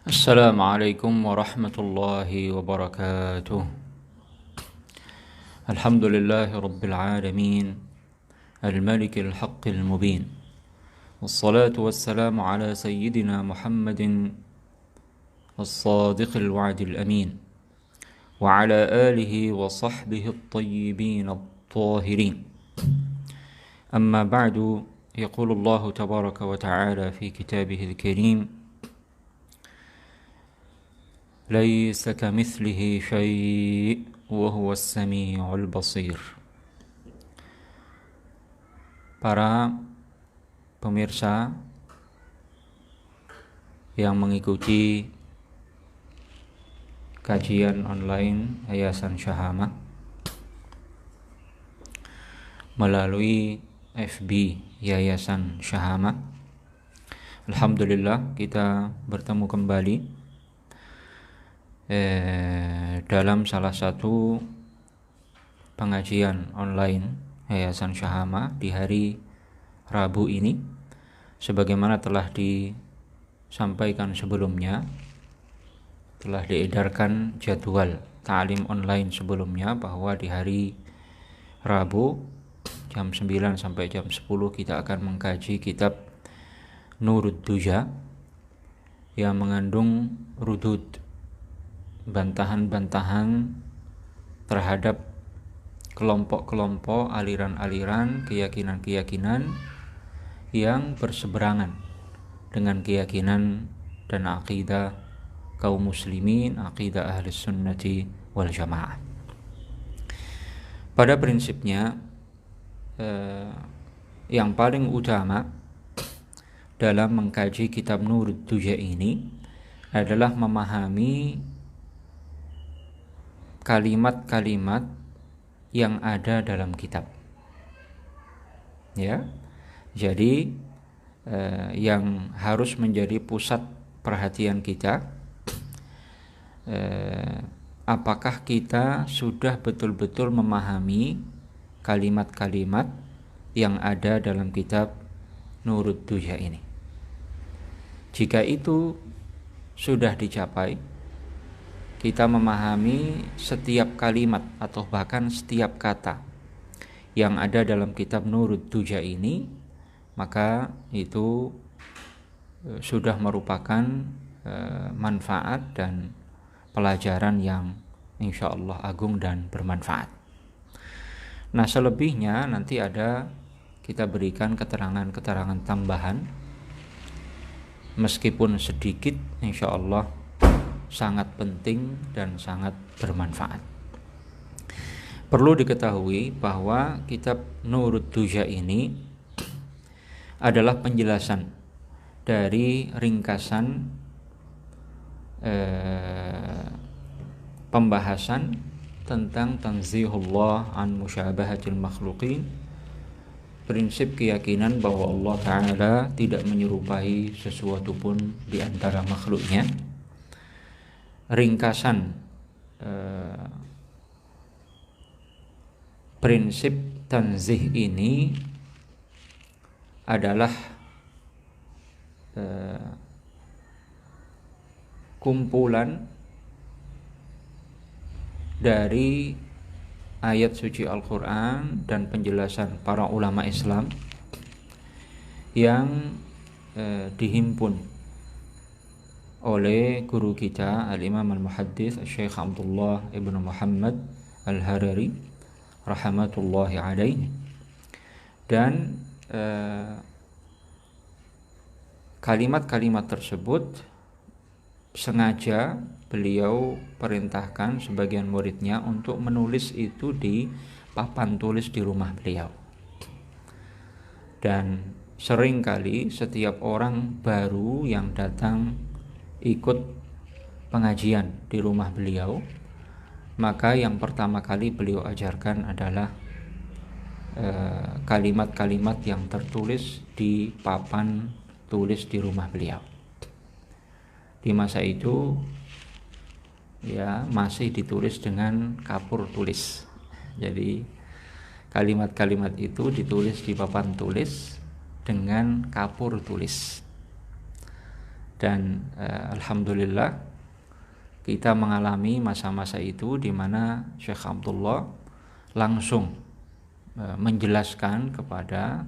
السلام عليكم ورحمة الله وبركاته. الحمد لله رب العالمين الملك الحق المبين، والصلاة والسلام على سيدنا محمد الصادق الوعد الأمين، وعلى آله وصحبه الطيبين الطاهرين. أما بعد، يقول الله تبارك وتعالى في كتابه الكريم: ليس كمثله شيء وهو السميع البصير. Para pemirsa yang mengikuti kajian online Yayasan Syahama melalui FB Yayasan Syahama, alhamdulillah kita bertemu kembali dalam salah satu pengajian online Yayasan Syahama di hari Rabu ini. Sebagaimana telah disampaikan sebelumnya, telah diedarkan jadwal ta'lim online sebelumnya bahwa di hari Rabu jam 9 sampai jam 10 kita akan mengkaji kitab Nurud Duja yang mengandung rudud, bantahan-bantahan terhadap kelompok-kelompok, aliran-aliran, keyakinan-keyakinan yang berseberangan dengan keyakinan dan akidah kaum muslimin, akidah ahli sunnati wal jamaah. Pada prinsipnya yang paling utama dalam mengkaji kitab Nurud Duja ini adalah memahami kalimat-kalimat yang ada dalam kitab. Ya, jadi yang harus menjadi pusat perhatian kita, apakah kita sudah betul-betul memahami kalimat-kalimat yang ada dalam kitab Nurud Duja ini. Jika itu sudah dicapai, kita memahami setiap kalimat atau bahkan setiap kata yang ada dalam kitab Nurud Duja ini, maka itu sudah merupakan manfaat dan pelajaran yang insya Allah agung dan bermanfaat. Nah, selebihnya nanti kita berikan keterangan-keterangan tambahan, meskipun sedikit, insya Allah sangat penting dan sangat bermanfaat. Perlu diketahui bahwa kitab Nurud Duja ini adalah penjelasan dari ringkasan pembahasan tentang tanzihullah an musyabahatil makhluqin, prinsip keyakinan bahwa Allah Ta'ala tidak menyerupai sesuatu pun di antara makhluknya. Ringkasan prinsip tanzih ini adalah kumpulan dari ayat suci Al-Quran dan penjelasan para ulama Islam yang dihimpun oleh guru kita Al-Imam Al-Muhaddits Syekh Abdullah Ibn Muhammad Al-Harari rahmatullahi alaihi. Dan kalimat-kalimat tersebut sengaja beliau perintahkan sebagian muridnya untuk menulis itu di papan tulis di rumah beliau. Dan seringkali setiap orang baru yang datang ikut pengajian di rumah beliau, maka yang pertama kali beliau ajarkan adalah kalimat-kalimat yang tertulis di papan tulis di rumah beliau. Di masa itu ya masih ditulis dengan kapur tulis. Jadi kalimat-kalimat itu ditulis di papan tulis dengan kapur tulis. Dan alhamdulillah kita mengalami masa-masa itu di mana Syekh Abdullah langsung menjelaskan kepada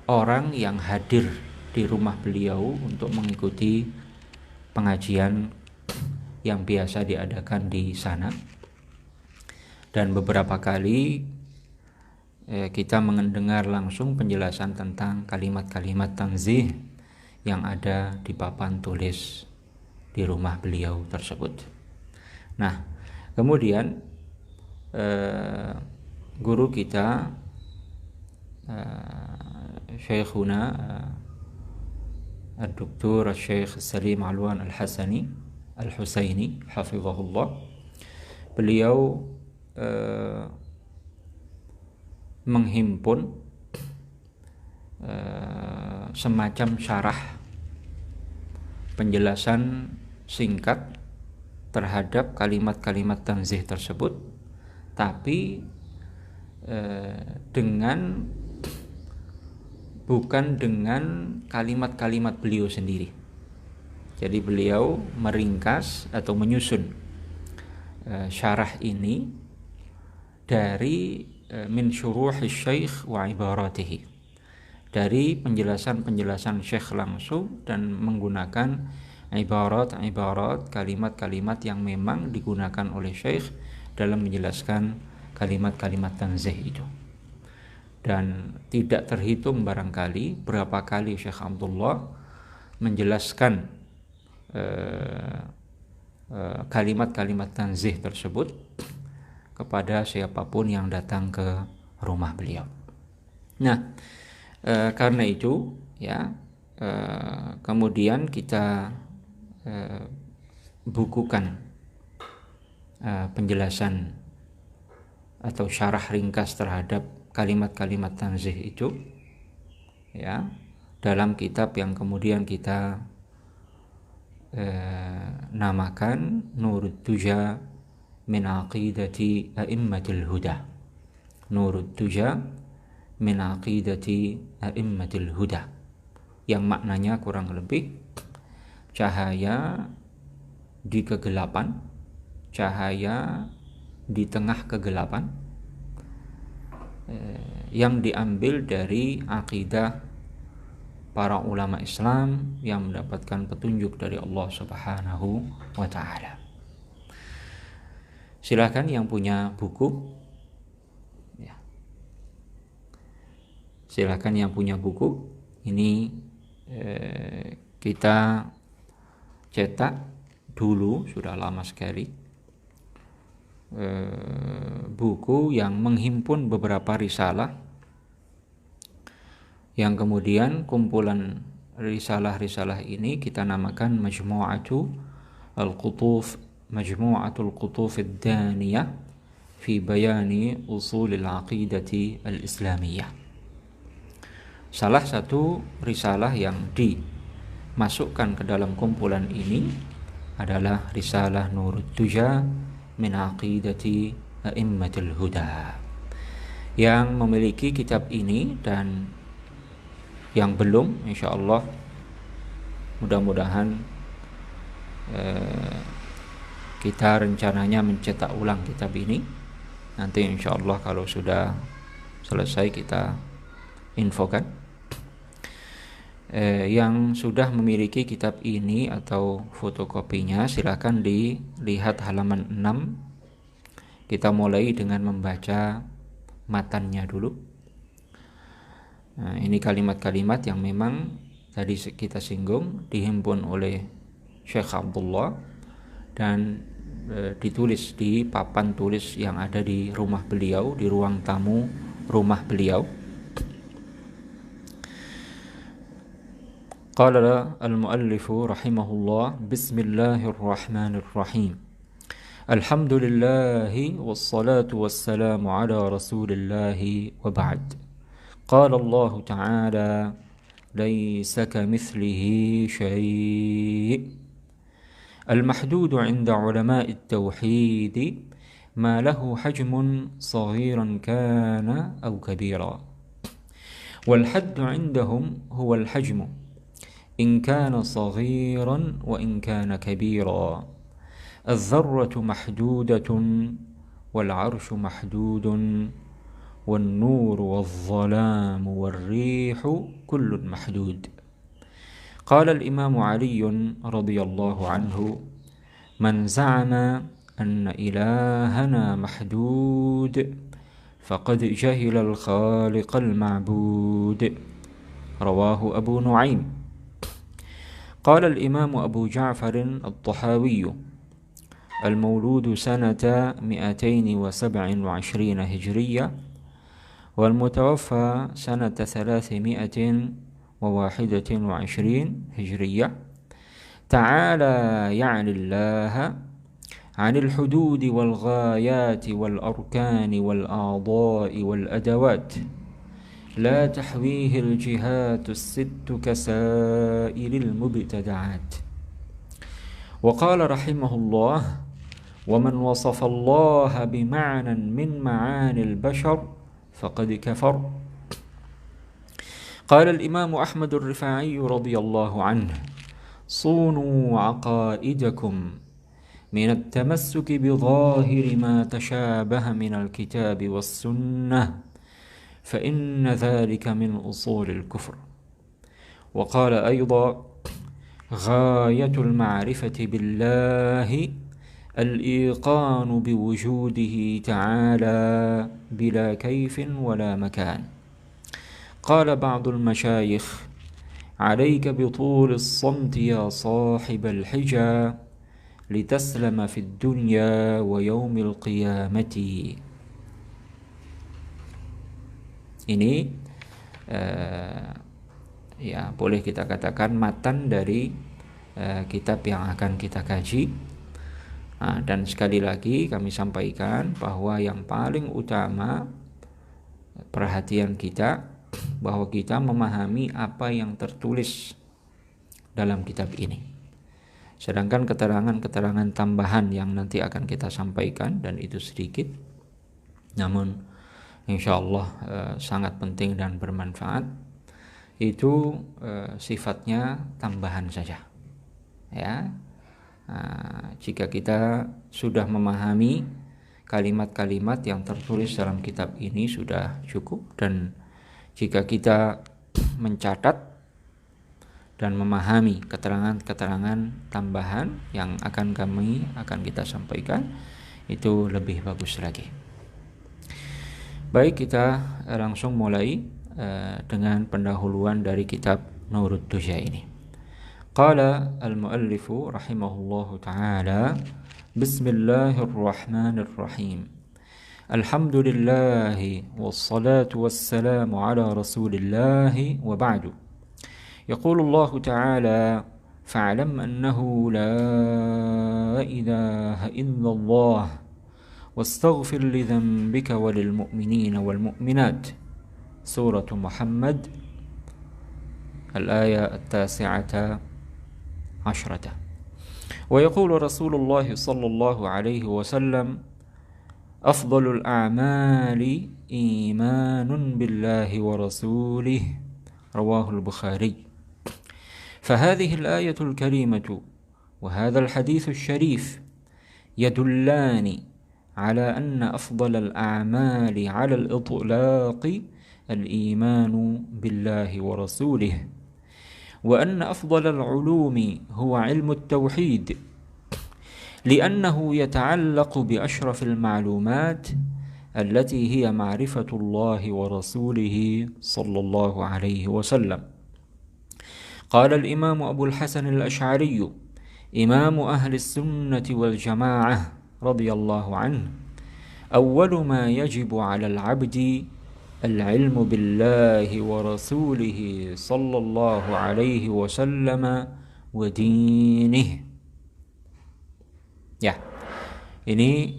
orang yang hadir di rumah beliau untuk mengikuti pengajian yang biasa diadakan di sana. Dan beberapa kali kita mendengar langsung penjelasan tentang kalimat-kalimat tanzih yang ada di papan tulis di rumah beliau tersebut. Nah, kemudian guru kita Syekhuna Al-Doktor Syekh Salim Alwan Al-Hasani Al-Husaini hafizahullah, beliau menghimpun semacam syarah penjelasan singkat terhadap kalimat-kalimat tanzih tersebut, tapi bukan dengan kalimat-kalimat beliau sendiri. Jadi beliau meringkas atau menyusun syarah ini dari min syuruhi syekh wa ibaratihi, dari penjelasan-penjelasan syekh langsung dan menggunakan ibarat-ibarat, kalimat-kalimat yang memang digunakan oleh syekh dalam menjelaskan kalimat-kalimat tanzih itu. Dan tidak terhitung barangkali berapa kali Syekh Abdullah menjelaskan kalimat-kalimat tanzih tersebut kepada siapapun yang datang ke rumah beliau. Nah, karena itu ya, kemudian kita bukukan penjelasan atau syarah ringkas terhadap kalimat-kalimat tanzih itu ya, dalam kitab yang kemudian kita namakan Nurut Tuja min Aqidati A'immatil Huda. Nurut Tuja min Aqidati A'immatil Huda, yang maknanya kurang lebih cahaya di kegelapan, cahaya di tengah kegelapan, yang diambil dari akidah para ulama Islam yang mendapatkan petunjuk dari Allah Subhanahu wa ta'ala. Silakan yang punya buku ya. Silakan yang punya buku ini, kita cetak dulu sudah lama sekali, buku yang menghimpun beberapa risalah, yang kemudian kumpulan risalah-risalah ini kita namakan Majmu'atul Qutuf ad-Daniyah fi bayani usul al-aqidati al-islamiyah. Salah satu risalah yang dimasukkan ke dalam kumpulan ini adalah risalah Nurut Tuja min Aqidati A'immatil Huda. Yang memiliki kitab ini dan yang belum, insyaallah mudah-mudahan kita rencananya mencetak ulang kitab ini. Nanti insyaallah kalau sudah selesai kita infokan. Yang sudah memiliki kitab ini atau fotokopinya, silakan dilihat halaman 6. Kita mulai dengan membaca matannya dulu. Nah, ini kalimat-kalimat yang memang tadi kita singgung dihimpun oleh Syekh Abdullah dan ditulis di papan tulis yang ada di rumah beliau, di ruang tamu rumah beliau. Qala al-muallifu rahimahullah, bismillahirrahmanirrahim. Alhamdulillahi wassalatu wassalamu ala rasulillahi wa ba'd. Qala Allah ta'ala, laysa kamithlihi syai'. المحدود عند علماء التوحيد ما له حجم صغيرا كان أو كبيرا والحد عندهم هو الحجم إن كان صغيرا وإن كان كبيرا. الذرة محدودة والعرش محدود والنور والظلام والريح كل محدود. قال الإمام علي رضي الله عنه: من زعم أن إلهنا محدود فقد جهل الخالق المعبود. رواه أبو نعيم. قال الإمام أبو جعفر الطحاوي: المولود سنة 227 هجرية والمتوفى سنة 321 هجرية. تعالى يعني الله عن الحدود والغايات والأركان والأعضاء والأدوات، لا تحويه الجهات الست كسائر المبتدعات. وقال رحمه الله: ومن وصف الله بمعنى من معاني البشر فقد كفر. قال الإمام أحمد الرفاعي رضي الله عنه: صونوا عقائدكم من التمسك بظاهر ما تشابه من الكتاب والسنة فإن ذلك من أصول الكفر. وقال أيضا: غاية المعرفة بالله الإيقان بوجوده تعالى بلا كيف ولا مكان. قال بعض المشايخ: عليك بطول الصمت يا صاحب الحجى لتسلم في الدنيا ويوم القيامة. Ini ya boleh kita katakan matan dari kitab yang akan kita kaji. Dan sekali lagi kami sampaikan bahwa yang paling utama perhatian kita bahwa kita memahami apa yang tertulis dalam kitab ini. Sedangkan keterangan-keterangan tambahan yang nanti akan kita sampaikan, dan itu sedikit, namun insya Allah sangat penting dan bermanfaat, itu sifatnya tambahan saja. Ya, jika kita sudah memahami kalimat-kalimat yang tertulis dalam kitab ini sudah cukup, dan jika kita mencatat dan memahami keterangan-keterangan tambahan yang akan kita sampaikan, itu lebih bagus lagi. Baik, kita langsung mulai dengan pendahuluan dari kitab Nurud Duja ini. Qala al-muallifu rahimahullahu ta'ala: Bismillahirrahmanirrahim. Alhamdulillahi wassalatu wassalamu ala rasulillahi wa ba'du. يقول الله تعالى: فاعلم أنه لا إله إلا الله واستغفر لذنبك وللمؤمنين والمؤمنات. سورة محمد الآية 19. ويقول رسول الله صلى الله عليه وسلم: أفضل الأعمال إيمان بالله ورسوله. رواه البخاري. فهذه الآية الكريمة وهذا الحديث الشريف يدلان على أن أفضل الأعمال على الإطلاق الإيمان بالله ورسوله، وأن أفضل العلوم هو علم التوحيد، لأنه يتعلق بأشرف المعلومات التي هي معرفة الله ورسوله صلى الله عليه وسلم. قال الإمام أبو الحسن الأشعري إمام أهل السنة والجماعة رضي الله عنه: أول ما يجب على العبد العلم بالله ورسوله صلى الله عليه وسلم ودينه. Ya, ini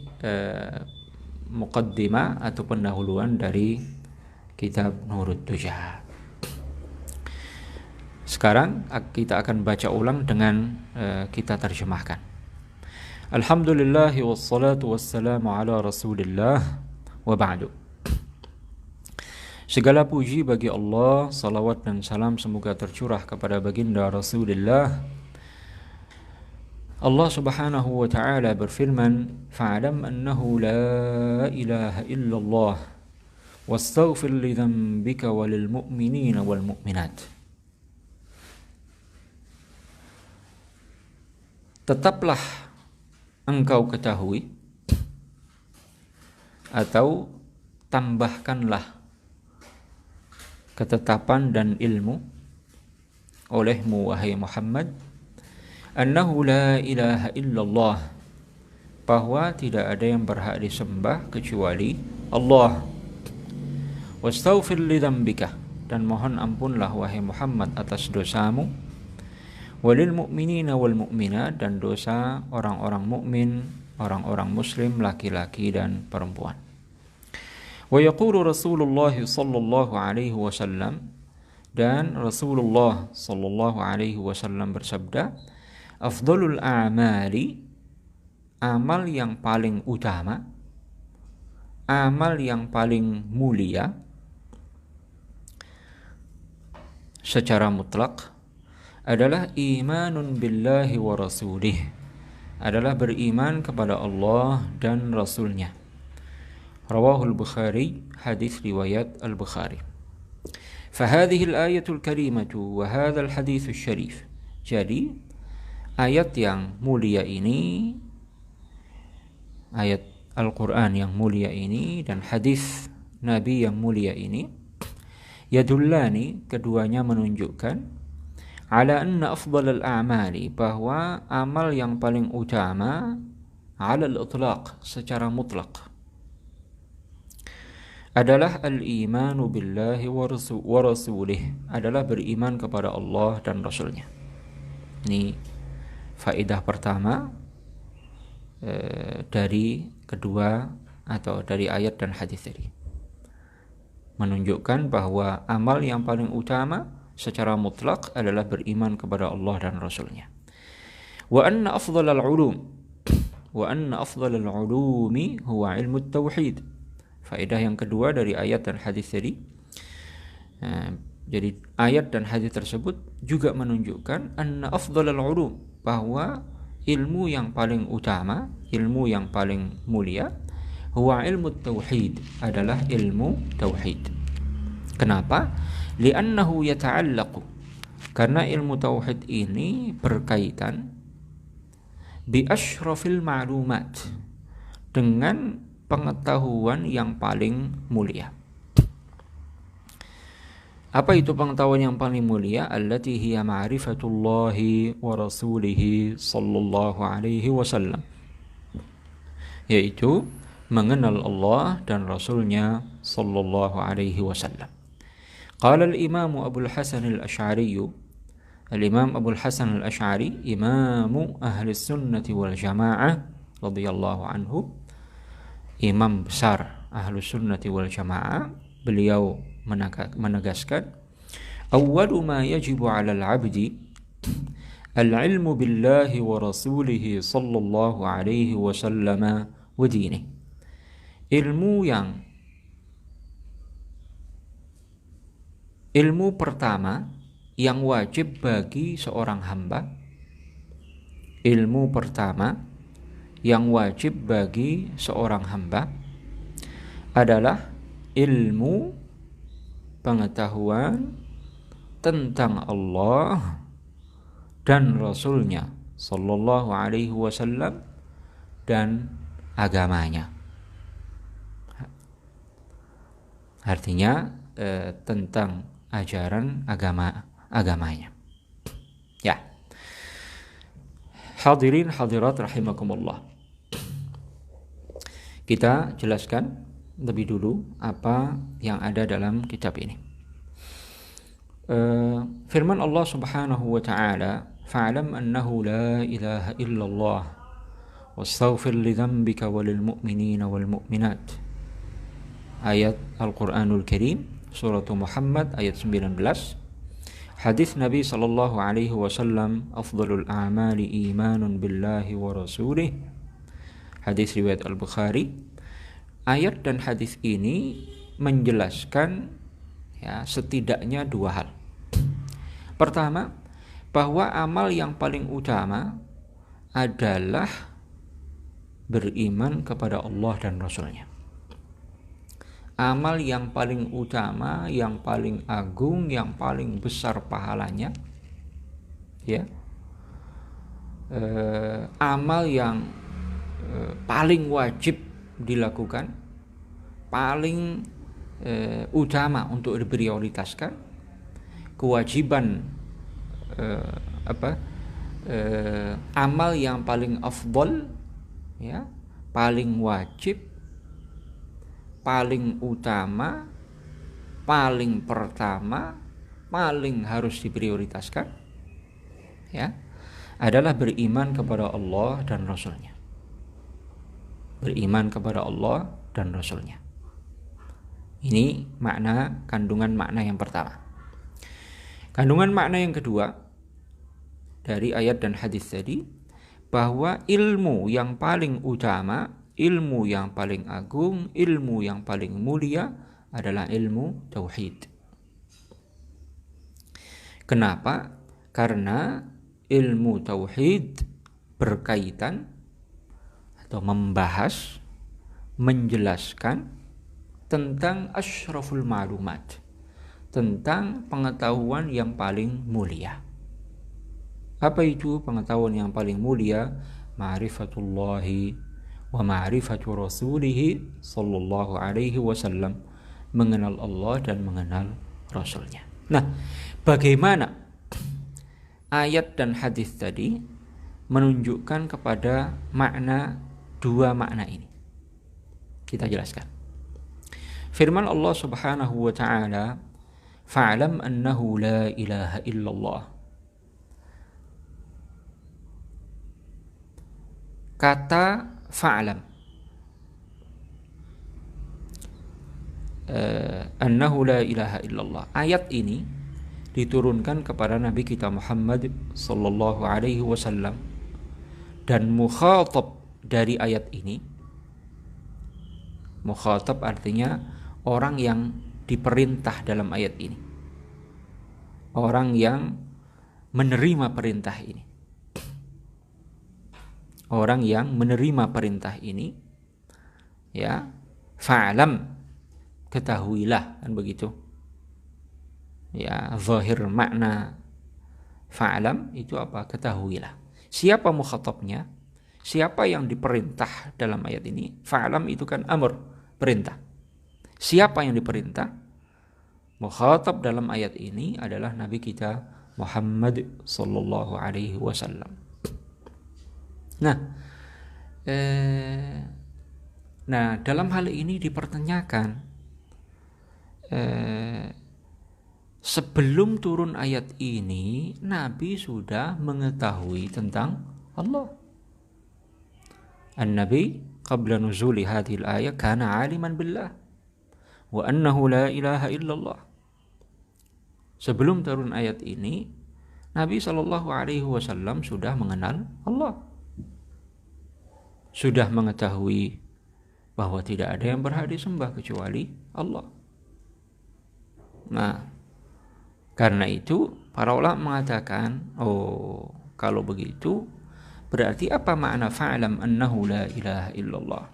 muqaddimah atau pendahuluan dari kitab Nurud Duja. Sekarang kita akan baca ulang dengan kita terjemahkan. Alhamdulillah wassalatu wassalamu ala rasulillah wa ba'du. Segala puji bagi Allah, salawat dan salam semoga tercurah kepada baginda Rasulullah. Allah Subhanahu wa taala berfirman, "Fa'lam annahu la ilaha illallah wastaghfir li dhanbika walil mu'minina wal mu'minat." Tetaplah engkau ketahui atau tambahkanlah ketetapan dan ilmu olehmu wahai Muhammad, annahu la ilaha illallah, bahwa tidak ada yang berhak disembah kecuali Allah. Wastaghfir li dzambika, dan mohon ampunlah wahai Muhammad atas dosamu. Walil mu'minina wal mu'minat, dan dosa orang-orang mukmin, orang-orang muslim laki-laki dan perempuan. Wa yaqulu Rasulullah sallallahu alaihi wasallam, dan Rasulullah sallallahu alaihi wasallam bersabda, afdalul a'mali, amal yang paling utama, amal yang paling mulia secara mutlak adalah imanun billahi wa rasulih, adalah beriman kepada Allah dan Rasulnya. Rawahul Bukhari, hadis riwayat Al-Bukhari. Fahadhihi al-ayatul karimatu wa hadzal haditsus syarif. Jadi ayat yang mulia ini, ayat Al-Qur'an yang mulia ini dan hadis Nabi yang mulia ini, yadullani, keduanya menunjukkan, ala anna afdalal a'mali, bahwa amal yang paling utama, ala al-itlaq, secara mutlak, adalah al-imanu billahi wa rasulih, adalah beriman kepada Allah dan Rasulnya. Ini faedah pertama dari kedua atau dari ayat dan hadis tadi, menunjukkan bahwa amal yang paling utama secara mutlak adalah beriman kepada Allah dan Rasulnya. Wa anna afdhalal ulumi huwa ilmu tauhid. Faedah yang kedua dari ayat dan hadis tadi, jadi ayat dan hadis tersebut juga menunjukkan anna afdhalal ulum, bahwa ilmu yang paling utama, ilmu yang paling mulia, huwa ilmu tauhid, adalah ilmu tauhid. Kenapa? Li'annahu yata'allaqu, karena ilmu tauhid ini berkaitan bi asyrafil ma'lumat, dengan pengetahuan yang paling mulia. Apa itu pengetahuan yang paling mulia? Allati hiya ma'rifatullahi wa rasulihi sallallahu alaihi wasallam, yaitu mengenal Allah dan Rasulnya sallallahu alaihi wasallam. Qala al-Imam Abu al-Hasan al-Asy'ari, al-Imam Abu al-Hasan al-Asy'ari, imamu ahli sunnati wal jamaah radhiyallahu anhu, imam besar Ahlus Sunnati wal Jamaah, beliau menegaskan, awwalu ma yajibu 'alal 'abdi al-'ilmu billahi wa rasulihi sallallahu alaihi wasallam wa dinihi. Ilmu pertama yang wajib bagi seorang hamba, ilmu pertama yang wajib bagi seorang hamba adalah ilmu pengetahuan tentang Allah dan Rasulnya sallallahu alaihi wasallam dan agamanya. Artinya tentang ajaran agamanya. Ya. Hadirin hadirat rahimakumullah. Kita jelaskan lebih dulu apa yang ada dalam kitab ini. Firman Allah Subhanahu wa taala, fa'lam annahu la ilaha illallah wastaghfir li dzambika walil mu'minina wal mu'minat. Ayat Al-Qur'anul Karim, surah Muhammad ayat 19. Hadis Nabi sallallahu alaihi wasallam, afdhalul a'mali imanun billahi wa rasulih. Hadis riwayat Al-Bukhari. Ayat dan hadis ini menjelaskan Ya, setidaknya dua hal. Pertama, bahwa amal yang paling utama adalah beriman kepada Allah dan Rasul-Nya. Amal yang paling utama, yang paling agung, yang paling besar pahalanya, ya, amal yang paling wajib dilakukan, paling utama untuk diprioritaskan, kewajiban amal yang paling afdal, ya, paling wajib, paling utama, paling pertama, paling harus diprioritaskan, ya, adalah beriman kepada Allah dan Rasul-Nya. Beriman kepada Allah dan Rasul-Nya. Ini makna, kandungan makna yang pertama. Kandungan makna yang kedua dari ayat dan hadis tadi, bahwa ilmu yang paling utama, ilmu yang paling agung, ilmu yang paling mulia adalah ilmu tauhid. Kenapa? Karena ilmu tauhid berkaitan atau membahas, menjelaskan tentang asyraful ma'lumat, tentang pengetahuan yang paling mulia. Apa itu pengetahuan yang paling mulia? Ma'rifatullahi wa ma'rifatu rasulihi sallallahu alaihi wasallam, mengenal Allah dan mengenal Rasulnya. Nah, bagaimana ayat dan hadis tadi menunjukkan kepada makna, dua makna ini? Kita jelaskan. Firman Allah Subhanahu wa ta'ala, fa'lam annahu la ilaha illallah. Kata fa'lam, annahu la ilaha illallah, ayat ini diturunkan kepada Nabi kita Muhammad sallallahu alaihi wasallam, dan mukhatab dari ayat ini, mukhatab artinya orang yang diperintah dalam ayat ini, orang yang menerima perintah ini, orang yang menerima perintah ini, ya, fa'lam, ketahuilah, kan begitu. Ya, zahir makna fa'lam itu apa? Ketahuilah. Siapa mukhatabnya? Siapa yang diperintah dalam ayat ini? Fa'lam itu kan amr, perintah. Siapa yang diperintah? Mukhatab dalam ayat ini adalah Nabi kita Muhammad sallallahu alaihi wasallam. Nah, dalam hal ini dipertanyakan, sebelum turun ayat ini Nabi sudah mengetahui tentang Allah. An-Nabi qabla nuzuli hadhil ayat kana aliman billah wa annahu la ilaha illallah. Sebelum turun ayat ini Nabi sallallahu alaihi wasallam sudah mengenal Allah, sudah mengetahui bahwa tidak ada yang berhak disembah kecuali Allah. Nah, karena itu para ulama mengatakan, oh, kalau begitu berarti apa makna fa'lam annahu la ilaha illallah?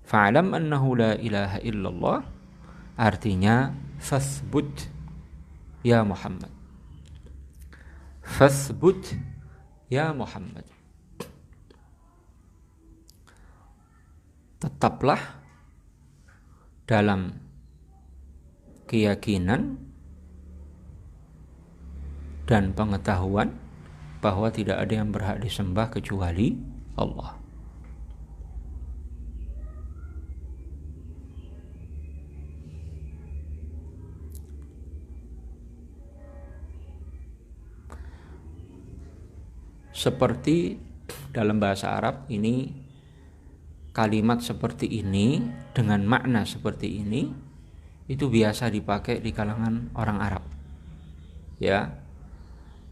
Fa'lam annahu la ilaha illallah artinya fasbut ya Muhammad. Fasbut ya Muhammad. Tetaplah dalam keyakinan dan pengetahuan bahwa tidak ada yang berhak disembah kecuali Allah. Seperti dalam bahasa Arab ini, kalimat seperti ini dengan makna seperti ini itu biasa dipakai di kalangan orang Arab. Ya,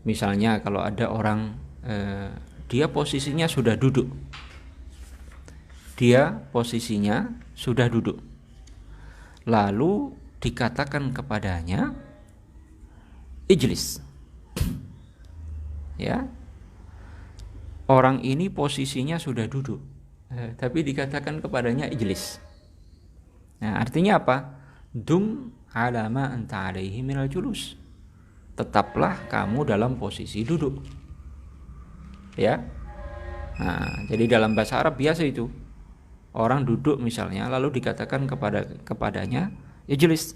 misalnya kalau ada orang dia posisinya sudah duduk, lalu dikatakan kepadanya ijlis. Ya. Orang ini posisinya sudah duduk, tapi dikatakan kepadanya ijlis. Nah, artinya apa? Dum ala ma anta alaihi minal julus. Tetaplah kamu dalam posisi duduk. Ya. Nah, jadi dalam bahasa Arab biasa itu. Orang duduk misalnya lalu dikatakan kepadanya ijlis.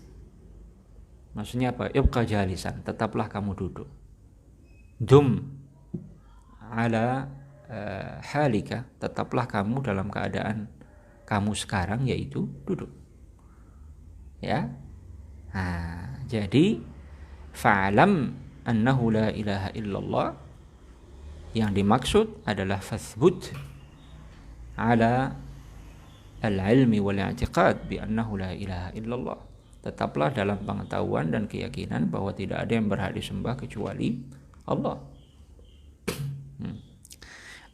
Maksudnya apa? Ibqa jalisan, tetaplah kamu duduk. Dum ala halika, tetaplah kamu dalam keadaan kamu sekarang, yaitu duduk. Ya. Nah, jadi fa'lam annahu la ilaha illallah, yang dimaksud adalah fathbut ala al-ilmi wal i'tiqad bi annahu la ilaha illallah. Tetaplah dalam pengetahuan dan keyakinan bahwa tidak ada yang berhak disembah kecuali Allah.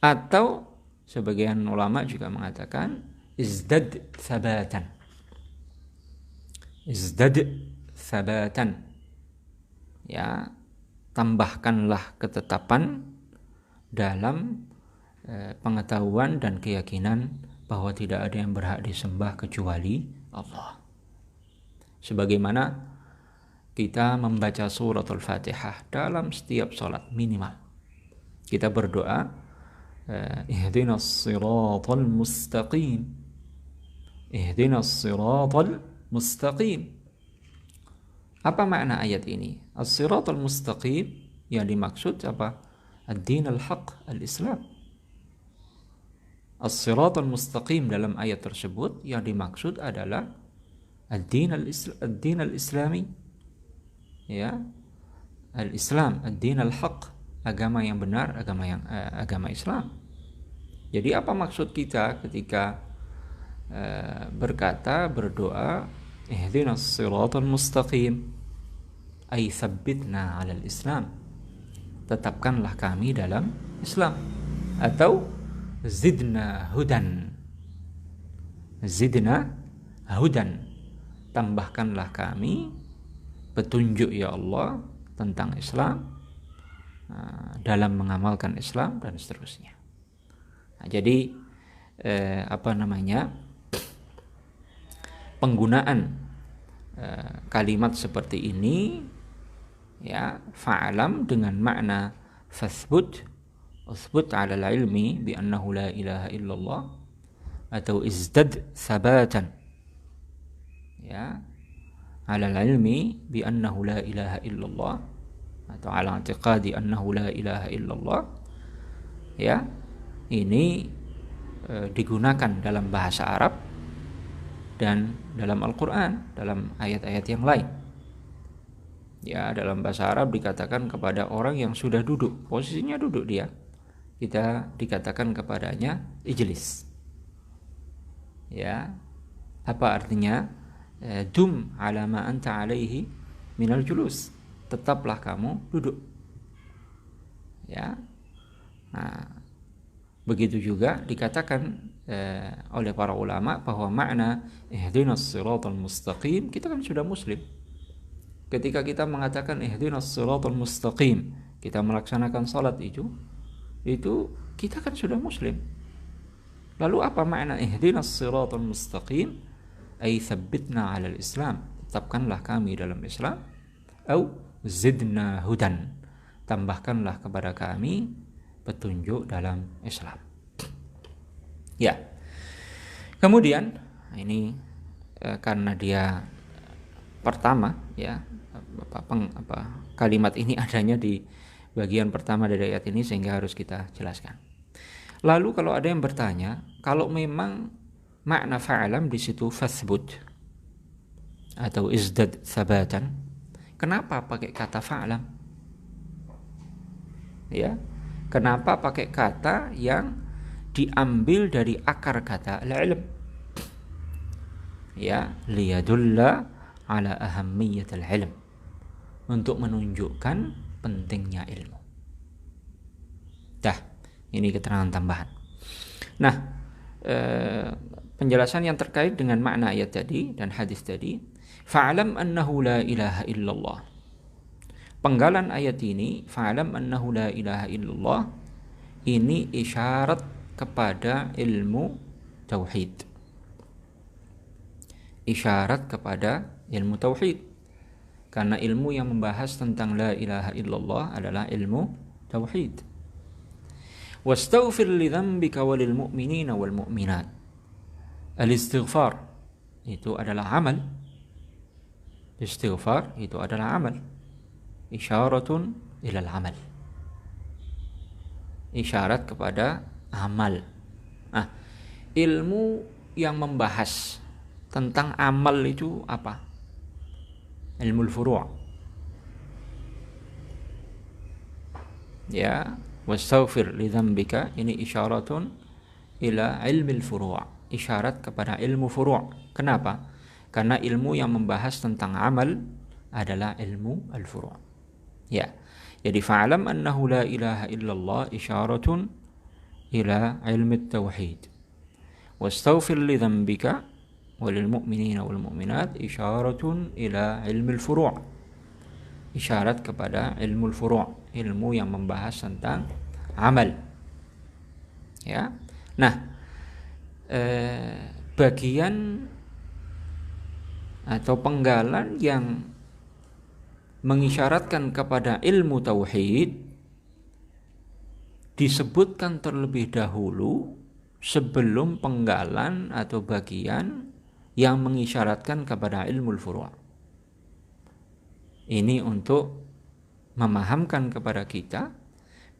Atau sebagian ulama juga mengatakan izdad sabatan. Izdad sabatan. Ya, tambahkanlah ketetapan dalam pengetahuan dan keyakinan bahwa tidak ada yang berhak disembah kecuali Allah. Sebagaimana kita membaca surat Al-Fatihah dalam setiap salat minimal. Kita berdoa ihdinas siratal mustaqim. Ihdinas siratal mustaqim. Apa makna ayat ini? As-siratal mustaqim yang dimaksud apa? Ad-din al-haq, al-Islam. As-siratal mustaqim dalam ayat tersebut yang dimaksud adalah ad-din al-islami. Ya. Al-Islam, ad-din al-haq, agama yang benar, agama Islam. Jadi apa maksud kita ketika berdoa ihdinas siratal mustaqim, ay tsabbitna 'alal Islam, tetapkanlah kami dalam Islam. Atau zidna hudan, tambahkanlah kami petunjuk ya Allah tentang Islam, dalam mengamalkan Islam dan seterusnya. Nah, jadi penggunaan kalimat seperti ini, ya, fa'alam dengan makna fasbut, usbut 'ala al-ilmi bi annahu la ilaha illallah, atau izdad sabatan, ya, 'ala al-ilmi bi annahu la ilaha illallah, atau 'ala i'tiqadi annahu la ilaha illallah. Ya, ini digunakan dalam bahasa Arab dan dalam Al-Quran, dalam ayat-ayat yang lain. Ya, dalam bahasa Arab dikatakan kepada orang yang sudah duduk, posisinya duduk dia, kita dikatakan kepadanya ijlis. Ya, apa artinya? Dum ala ma anta alaihi minal julus, tetaplah kamu duduk. Ya. Nah, begitu juga dikatakan oleh para ulama bahwa makna ihdinas siratal mustaqim, kita kan sudah muslim. Ketika kita mengatakan ihdinas siratal mustaqim, kita melaksanakan salat itu kita kan sudah muslim. Lalu apa makna ihdinas siratal mustaqim? Ay tsabbitna 'alal Islam, tetapkanlah kami dalam Islam. Au zidna hudan, tambahkanlah kepada kami petunjuk dalam Islam. Ya. Kemudian ini karena dia pertama, ya, kalimat ini adanya di bagian pertama dari ayat ini, sehingga harus kita jelaskan. Lalu kalau ada yang bertanya, kalau memang makna fa'alam di situ fathbut atau izdad sabatan, kenapa pakai kata fa'alam? Ya, kenapa pakai kata yang diambil dari akar kata al-ilm? Ya, liyadulla ala ahammiyatil ilm, untuk menunjukkan pentingnya ilmu. Dah, ini keterangan tambahan. Nah, penjelasan yang terkait dengan makna ayat tadi dan hadis tadi, Fa'lam annahu la ilaha illallah. Penggalan ayat ini, fa'lam annahu la ilaha illallah, ini isyarat kepada ilmu tauhid. Isyarat kepada ilmu tauhid. Karena ilmu yang membahas tentang la ilaha illallah adalah ilmu tauhid. Wastaghfir li dzambika walil mu'minina wal mu'minat. Al-istighfar itu adalah amal. Istighfar itu adalah amal. Isyaratun ilal amal. Isyarat kepada amal. Nah, ilmu yang membahas tentang amal itu apa? Ilmu al-furu'. Ya, wastaghfir li dzambika, ini isyaratun ila ilmi al-furu'. Isyarat kepada ilmu furu'. Kenapa? Karena ilmu yang membahas tentang amal adalah ilmu al-furu'. Ya. Jadi fa'lam annahu la ilaha illallah isyaratun ila ilmi at-tauhid. Wastaghfir li dzambika walil mu'minina wal mu'minat isyaratun ila ilmi al-furu'. Isyarat kepada ilmu al-furu', ilmu yang membahas tentang amal. Ya. Nah, bagian atau penggalan yang mengisyaratkan kepada ilmu tauhid disebutkan terlebih dahulu sebelum penggalan atau bagian yang mengisyaratkan kepada ilmu furu'. Ini untuk memahamkan kepada kita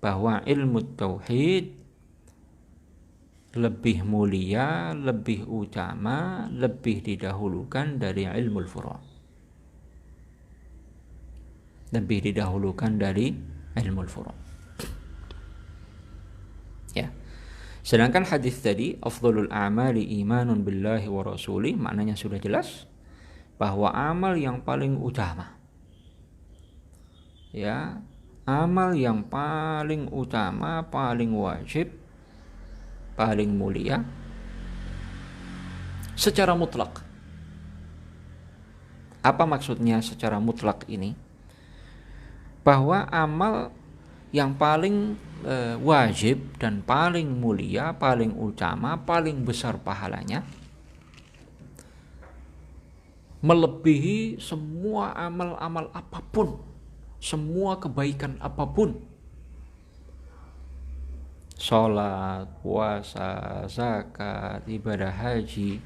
bahwa ilmu tauhid lebih mulia, lebih utama, lebih didahulukan dari ilmu furu'. Lebih didahulukan dari ilmu furu'. Ya. Sedangkan hadis tadi, afdhalul a'mali imanun billahi wa rasulih, maknanya sudah jelas bahwa amal yang paling utama, ya, amal yang paling utama, paling wajib, paling mulia secara mutlak. Apa maksudnya secara mutlak ini? Bahwa amal yang paling wajib dan paling mulia, paling utama, paling besar pahalanya, melebihi semua amal-amal apapun, semua kebaikan apapun. Sholat, puasa, zakat, ibadah haji,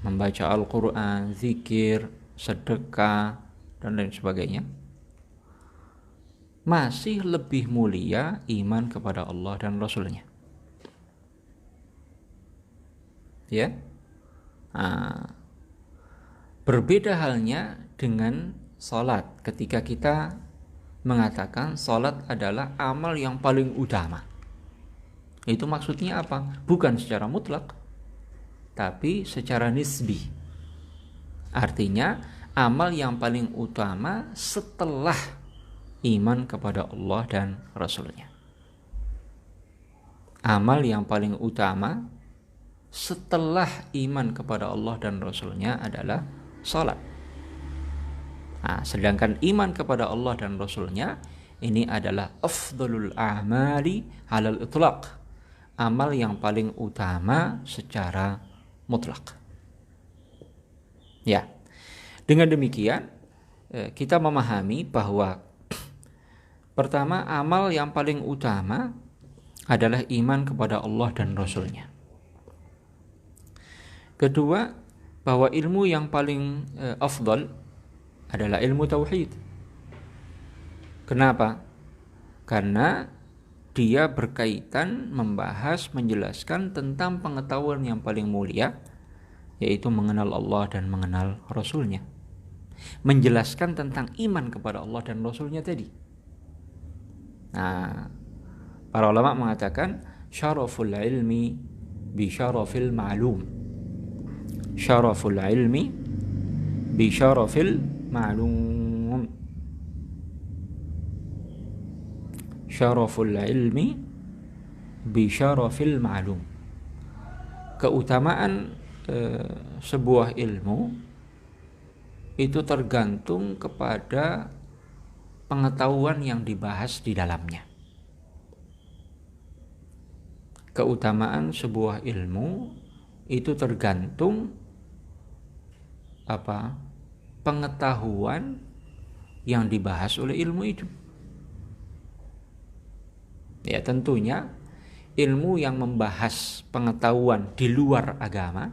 membaca Al-Quran, zikir, sedekah, dan lain sebagainya, masih lebih mulia iman kepada Allah dan Rasulnya. Ya, berbeda halnya dengan sholat. Ketika kita mengatakan sholat adalah amal yang paling utama, itu maksudnya apa? Bukan secara mutlak, tapi secara nisbi. Artinya amal yang paling utama setelah iman kepada Allah dan Rasulnya. Amal yang paling utama setelah iman kepada Allah dan Rasulnya adalah salat. Nah, sedangkan iman kepada Allah dan Rasulnya ini adalah afdhalul a'mali alal itlaq, amal yang paling utama secara mutlak. Ya, dengan demikian kita memahami bahwa pertama, amal yang paling utama adalah iman kepada Allah dan Rasulnya. Kedua, bahwa ilmu yang paling afdal adalah ilmu tauhid. Kenapa? Karena dia berkaitan, membahas, menjelaskan tentang pengetahuan yang paling mulia, yaitu mengenal Allah dan mengenal Rasulnya. Menjelaskan tentang iman kepada Allah dan Rasulnya tadi. Nah, para ulama mengatakan syaraful ilmi bi syarafil ma'lum. Syaraful ilmi bi syarafil ma'lum. Syaraful ilmi bi syarafil ma'lum. Keutamaan sebuah ilmu itu tergantung kepada pengetahuan yang dibahas di dalamnya. Keutamaan sebuah ilmu itu tergantung pengetahuan yang dibahas oleh ilmu itu. Ya, tentunya ilmu yang membahas pengetahuan di luar agama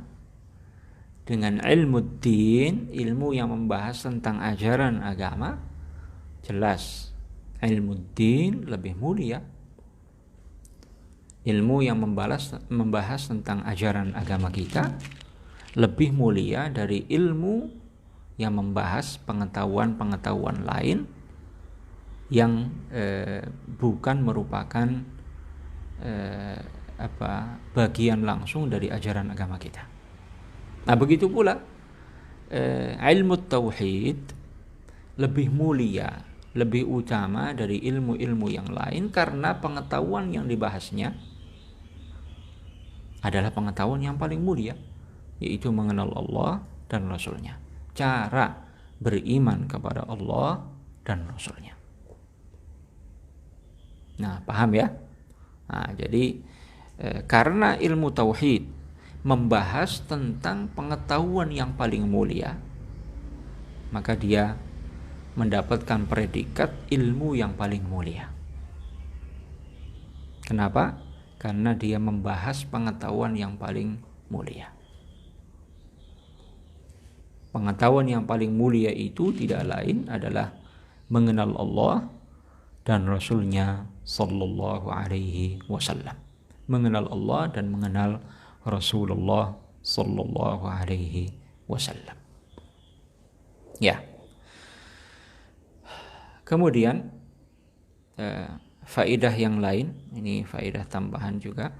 dengan ilmu din, ilmu yang membahas tentang ajaran agama, jelas ilmu din lebih mulia. Ilmu yang membahas tentang ajaran agama kita lebih mulia dari ilmu yang membahas pengetahuan-pengetahuan lain yang bukan merupakan bagian langsung dari ajaran agama kita. Nah, begitu pula ilmu tauhid lebih mulia, lebih utama dari ilmu-ilmu yang lain karena pengetahuan yang dibahasnya adalah pengetahuan yang paling mulia, yaitu mengenal Allah dan Rasul-Nya, cara beriman kepada Allah dan Rasul-Nya. Nah, paham ya? Nah, jadi karena ilmu tauhid membahas tentang pengetahuan yang paling mulia, maka dia mendapatkan predikat ilmu yang paling mulia. Kenapa? Karena dia membahas pengetahuan yang paling mulia. Pengetahuan yang paling mulia itu tidak lain adalah mengenal Allah dan Rasul-Nya sallallahu alaihi wasallam. Mengenal Allah dan mengenal Rasulullah sallallahu alaihi wasallam. Ya. Kemudian faedah yang lain, ini faedah tambahan juga.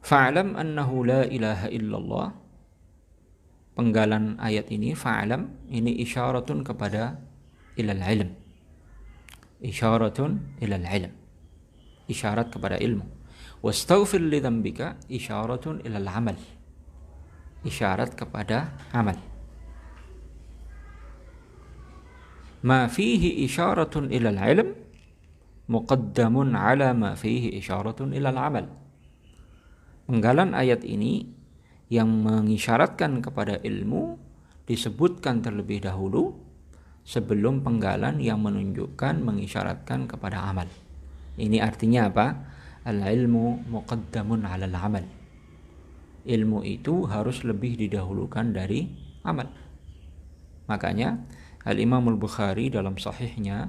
Fa'lam annahu la ilaha illallah. Penggalan ayat ini, fa'lam, ini isyaratun kepada ilal ilm. Isyaratun ilal ilm. Isyarat kepada ilmu. Wastaghfir li dzambika isyaratun ilal amal. Isyarat kepada amal. Ma fihi isyaratun ilal ilm muqaddamun ala ma fihi isyaratun ilal amal. Penggalan ayat ini yang mengisyaratkan kepada ilmu disebutkan terlebih dahulu sebelum penggalan yang menunjukkan mengisyaratkan kepada amal. Ini artinya apa? Al-ilmu muqaddamun 'alal 'amal. Ilmu itu harus lebih didahulukan dari amal. Makanya Al-Imam Al-Bukhari dalam sahihnya,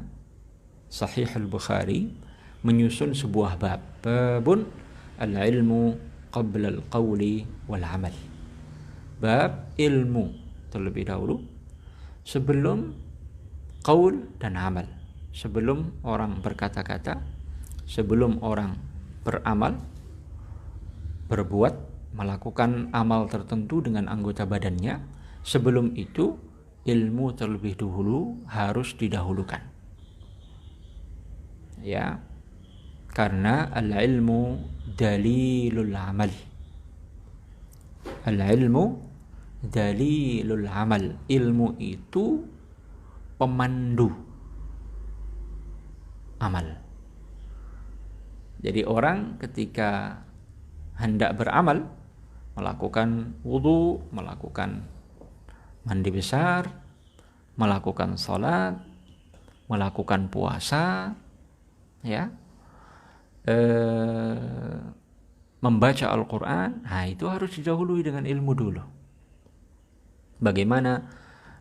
Sahih Al-Bukhari, menyusun sebuah bab, babun al-ilmu qabla al-qawli wal 'amal. Bab ilmu terlebih dahulu sebelum qaul dan amal. Sebelum orang berkata-kata, sebelum orang beramal, berbuat, melakukan amal tertentu dengan anggota badannya, sebelum itu ilmu terlebih dahulu harus didahulukan. Ya, karena al-ilmu dalilul amal. Al-ilmu dalilul amal. Ilmu itu pemandu amal. Jadi orang ketika hendak beramal, melakukan wudu, melakukan mandi besar, melakukan salat, melakukan puasa, ya, membaca Al-Quran, nah itu harus didahului dengan ilmu dulu. Bagaimana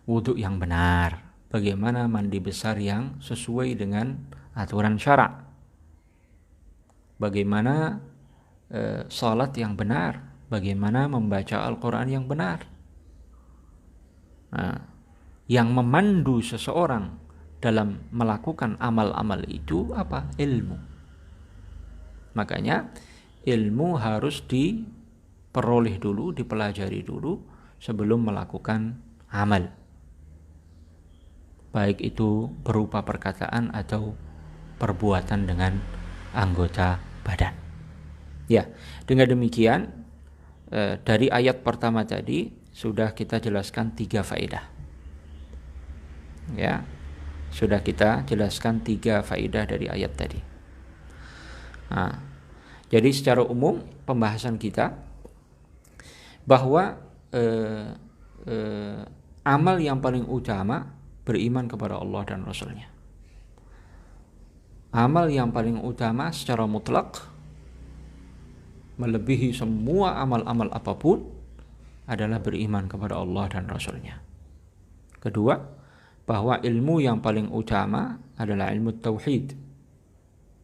wudu yang benar, bagaimana mandi besar yang sesuai dengan aturan syarak, bagaimana salat yang benar, bagaimana membaca Al-Quran yang benar. Nah, yang memandu seseorang dalam melakukan amal-amal itu apa? Ilmu. Makanya ilmu harus diperoleh dulu, dipelajari dulu sebelum melakukan amal. Baik itu berupa perkataan atau perbuatan dengan anggota badan. Ya, dengan demikian dari ayat pertama tadi sudah kita jelaskan 3 faedah. Ya, sudah kita jelaskan 3 faedah dari ayat tadi. Nah, jadi secara umum pembahasan kita bahwa amal yang paling utama beriman kepada Allah dan Rasulnya. Amal yang paling utama secara mutlak, melebihi semua amal-amal apapun, adalah beriman kepada Allah dan Rasulnya. Kedua, bahwa ilmu yang paling utama adalah ilmu tauhid,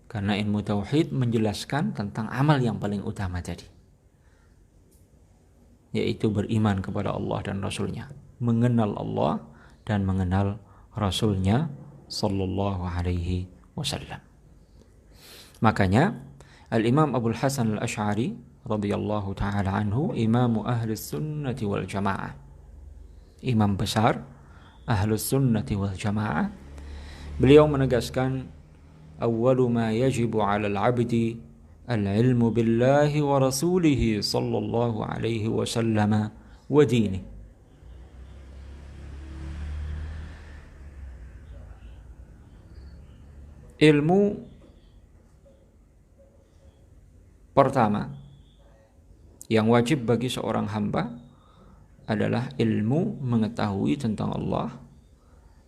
karena ilmu tauhid menjelaskan tentang amal yang paling utama tadi, yaitu beriman kepada Allah dan Rasulnya, mengenal Allah dan mengenal Rasulnya sallallahu alaihi wasallam. Makanya Al-Imam Abul Hasan Al-Asy'ari radhiyallahu ta'ala anhu, imamu ahli sunnati wal jamaah, imam besar ahli sunnati wal jamaah, beliau menegaskan, awwalu ma yajibu 'ala al-'abdi al-'ilmu billahi wa rasulihi sallallahu alaihi wasallam wa dinihi. Ilmu pertama yang wajib bagi seorang hamba adalah ilmu mengetahui tentang Allah,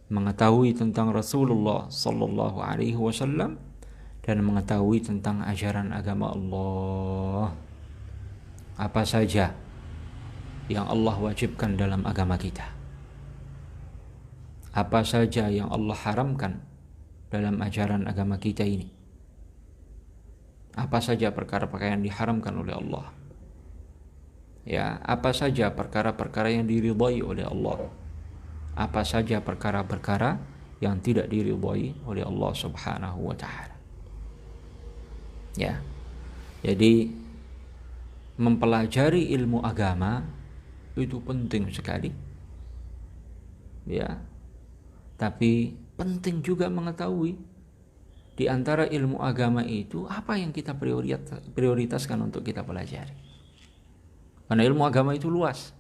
mengetahui tentang Rasulullah sallallahu alaihi wasallam, dan mengetahui tentang ajaran agama Allah. Apa saja yang Allah wajibkan dalam agama kita, apa saja yang Allah haramkan dalam ajaran agama kita ini, apa saja perkara-perkara yang diharamkan oleh Allah, ya, apa saja perkara-perkara yang diridhai oleh Allah, apa saja perkara-perkara yang tidak diridhai oleh Allah Subhanahu wa ta'ala. Ya, jadi mempelajari ilmu agama itu penting sekali, ya. Tapi penting juga mengetahui di antara ilmu agama itu apa yang kita prioritaskan untuk kita pelajari. Karena ilmu agama itu luas.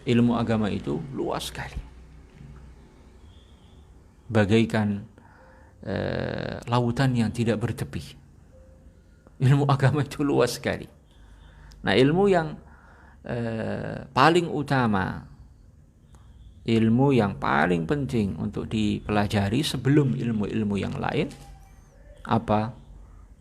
Ilmu agama itu luas sekali. Bagaikan lautan yang tidak bertepi. Ilmu agama itu luas sekali. Nah, ilmu yang paling utama, ilmu yang paling penting untuk dipelajari sebelum ilmu-ilmu yang lain, apa?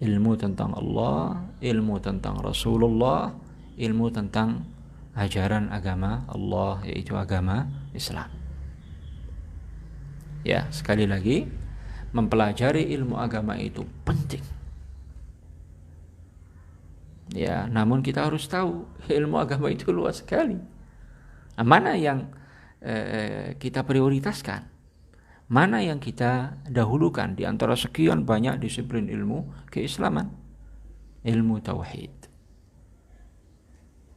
Ilmu tentang Allah, ilmu tentang Rasulullah, ilmu tentang ajaran agama Allah, yaitu agama Islam. Ya, sekali lagi, mempelajari ilmu agama itu penting. Ya, namun kita harus tahu ilmu agama itu luas sekali. Nah, mana yang kita prioritaskan, mana yang kita dahulukan di antara sekian banyak disiplin ilmu keislaman? Ilmu tauhid.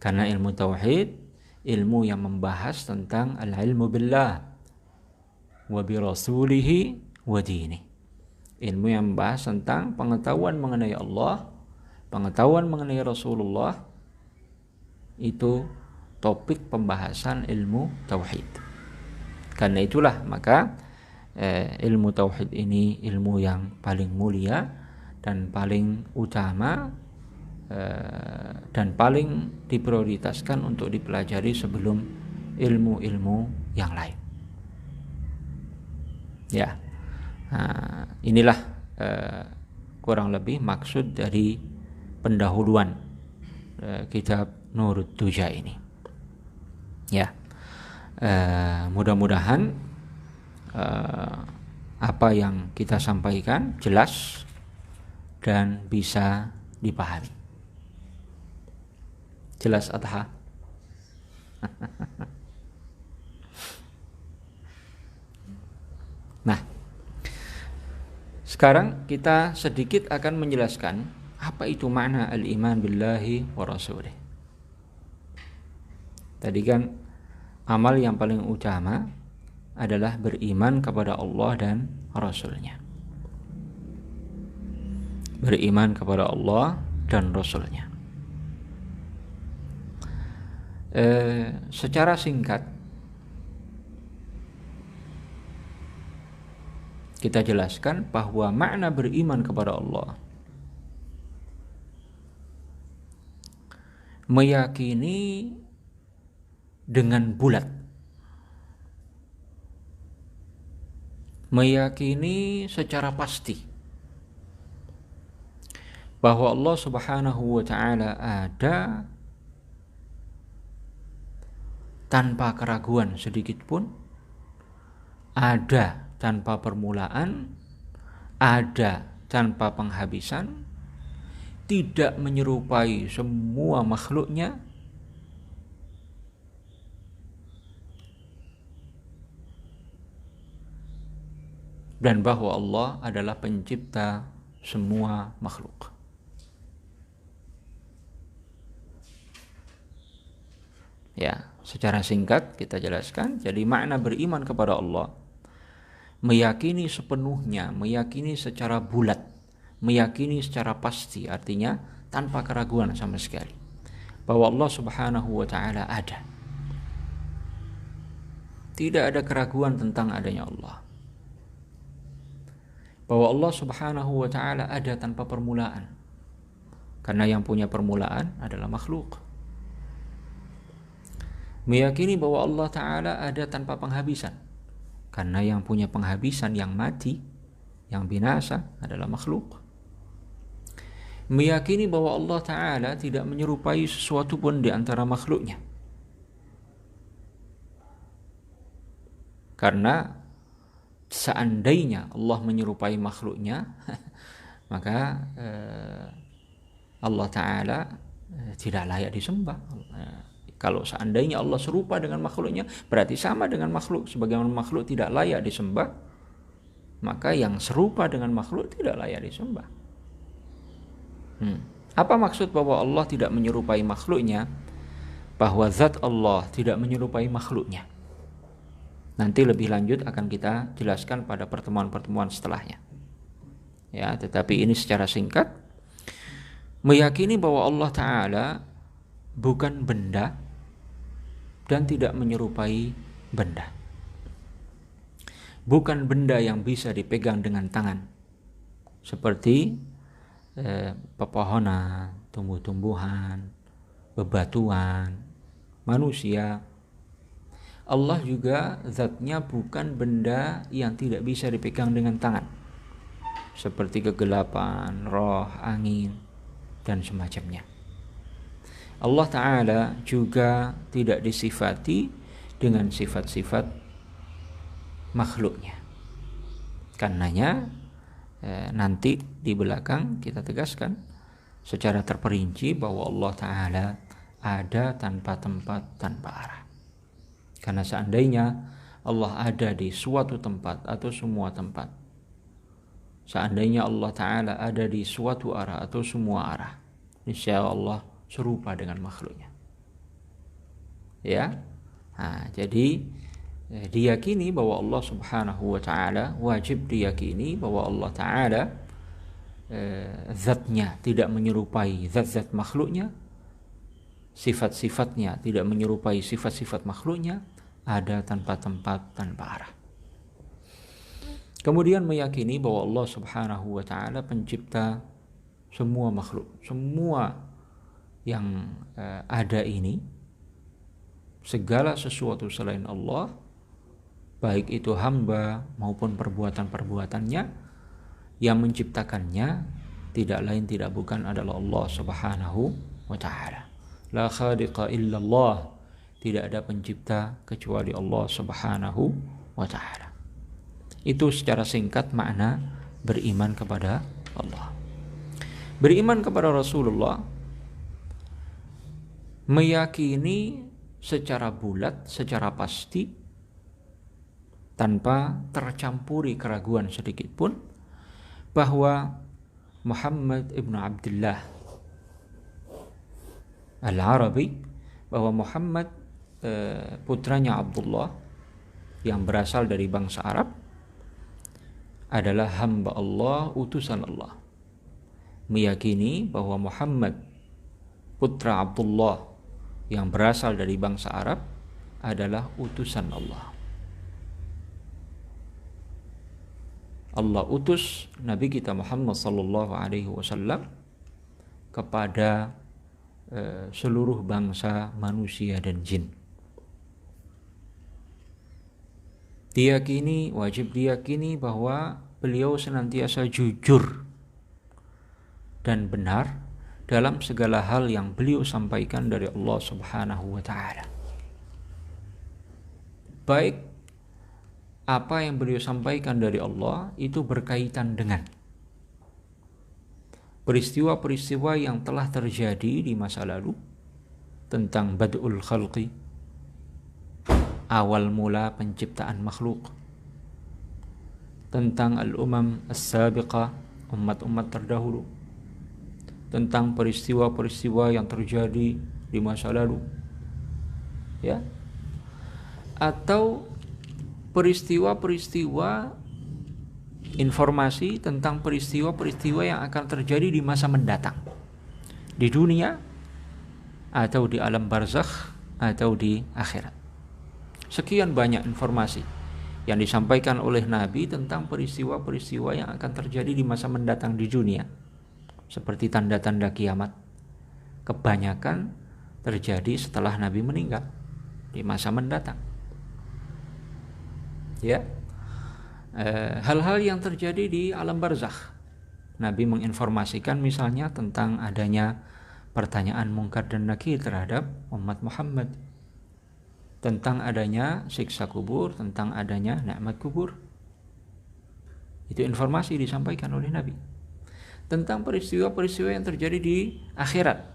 Karena ilmu tauhid, ilmu yang membahas tentang al-ilmu billah wa bi rasulihi wa dini. Ilmu yang membahas tentang pengetahuan mengenai Allah, pengetahuan mengenai Rasulullah, itu topik pembahasan ilmu tauhid. Karena itulah maka ilmu tauhid ini ilmu yang paling mulia dan paling utama dan paling diprioritaskan untuk dipelajari sebelum ilmu-ilmu yang lain. Ya, nah, inilah kurang lebih maksud dari pendahuluan kitab Nurut Duja ini. Ya, mudah-mudahan apa yang kita sampaikan jelas dan bisa dipahami. Jelas Adha? Nah, sekarang kita sedikit akan menjelaskan apa itu makna al-iman billahi wa rasulih. Tadi kan amal yang paling utama adalah beriman kepada Allah dan Rasulnya. Beriman kepada Allah dan Rasulnya. Secara singkat kita jelaskan bahwa makna beriman kepada Allah meyakini dengan bulat, meyakini secara pasti bahwa Allah Subhanahu wa ta'ala ada tanpa keraguan sedikit pun, ada tanpa permulaan, ada tanpa penghabisan, tidak menyerupai semua makhluknya, dan bahwa Allah adalah pencipta semua makhluk. Ya, secara singkat kita jelaskan, jadi makna beriman kepada Allah meyakini sepenuhnya, meyakini secara bulat, meyakini secara pasti, artinya tanpa keraguan sama sekali, bahwa Allah Subhanahu wa ta'ala ada. Tidak ada keraguan tentang adanya Allah. Bahwa Allah Subhanahu wa ta'ala ada tanpa permulaan, karena yang punya permulaan adalah makhluk. Meyakini bahwa Allah Ta'ala ada tanpa penghabisan, karena yang punya penghabisan, yang mati, yang binasa adalah makhluk. Meyakini bahwa Allah Ta'ala tidak menyerupai sesuatu pun di antara makhluknya, karena seandainya Allah menyerupai makhluknya maka Allah Ta'ala tidak layak disembah. Kalau seandainya Allah serupa dengan makhluknya, berarti sama dengan makhluk. Sebagaimana makhluk tidak layak disembah, maka yang serupa dengan makhluk tidak layak disembah. Apa maksud bahwa Allah tidak menyerupai makhluknya? Bahwa zat Allah tidak menyerupai makhluknya. Nanti lebih lanjut akan kita jelaskan pada pertemuan-pertemuan setelahnya. Ya, tetapi ini secara singkat meyakini bahwa Allah Ta'ala bukan benda dan tidak menyerupai benda. Bukan benda yang bisa dipegang dengan tangan, seperti pepohonan, tumbuh-tumbuhan, bebatuan, manusia. Allah juga zatnya bukan benda yang tidak bisa dipegang dengan tangan, seperti kegelapan, roh, angin, dan semacamnya. Allah Ta'ala juga tidak disifati dengan sifat-sifat makhluknya. Karenanya nanti di belakang kita tegaskan secara terperinci bahwa Allah Ta'ala ada tanpa tempat, tanpa arah. Karena seandainya Allah ada di suatu tempat atau semua tempat, seandainya Allah Ta'ala ada di suatu arah atau semua arah, insya Allah serupa dengan makhluknya. Ya, jadi diyakini bahwa Allah Subhanahu wa ta'ala, wajib diyakini bahwa Allah Ta'ala zatnya tidak menyerupai zat-zat makhluknya, sifat-sifatnya tidak menyerupai sifat-sifat makhluknya, ada tanpa tempat, tanpa arah. Kemudian meyakini bahwa Allah Subhanahu wa ta'ala pencipta semua makhluk, semua yang ada ini, segala sesuatu selain Allah, baik itu hamba maupun perbuatan-perbuatannya, yang menciptakannya tidak lain tidak bukan adalah Allah Subhanahu wa ta'ala. La khaliqa illallah, tidak ada pencipta kecuali Allah Subhanahu wa ta'ala. Itu secara singkat makna beriman kepada Allah. Beriman kepada Rasulullah meyakini secara bulat, secara pasti, tanpa tercampuri keraguan sedikit pun, bahwa Muhammad ibn Abdullah Al-Arabi, bahwa Muhammad putranya Abdullah yang berasal dari bangsa Arab, adalah hamba Allah, utusan Allah. Meyakini bahwa Muhammad putra Abdullah yang berasal dari bangsa Arab adalah utusan Allah. Allah utus Nabi kita Muhammad sallallahu alaihi wasallam kepada seluruh bangsa manusia dan jin. Wajib diyakini bahwa beliau senantiasa jujur dan benar dalam segala hal yang beliau sampaikan dari Allah Subhanahu wa taala. Baik apa yang beliau sampaikan dari Allah itu berkaitan dengan peristiwa-peristiwa yang telah terjadi di masa lalu tentang bad'ul khalqi, awal mula penciptaan makhluk, tentang al-umam as-sabiqah, umat-umat terdahulu, tentang peristiwa-peristiwa yang terjadi di masa lalu, ya, atau peristiwa-peristiwa, informasi tentang peristiwa-peristiwa yang akan terjadi di masa mendatang di dunia atau di alam barzakh atau di akhirat. Sekian banyak informasi yang disampaikan oleh Nabi tentang peristiwa-peristiwa yang akan terjadi di masa mendatang di dunia, seperti tanda-tanda kiamat. Kebanyakan terjadi setelah Nabi meninggal di masa mendatang. Ya, hal-hal yang terjadi di alam barzakh, Nabi menginformasikan misalnya tentang adanya pertanyaan mungkar dan nakir terhadap umat Muhammad, tentang adanya siksa kubur, tentang adanya nikmat kubur. Itu informasi disampaikan oleh Nabi. Tentang peristiwa-peristiwa yang terjadi di akhirat,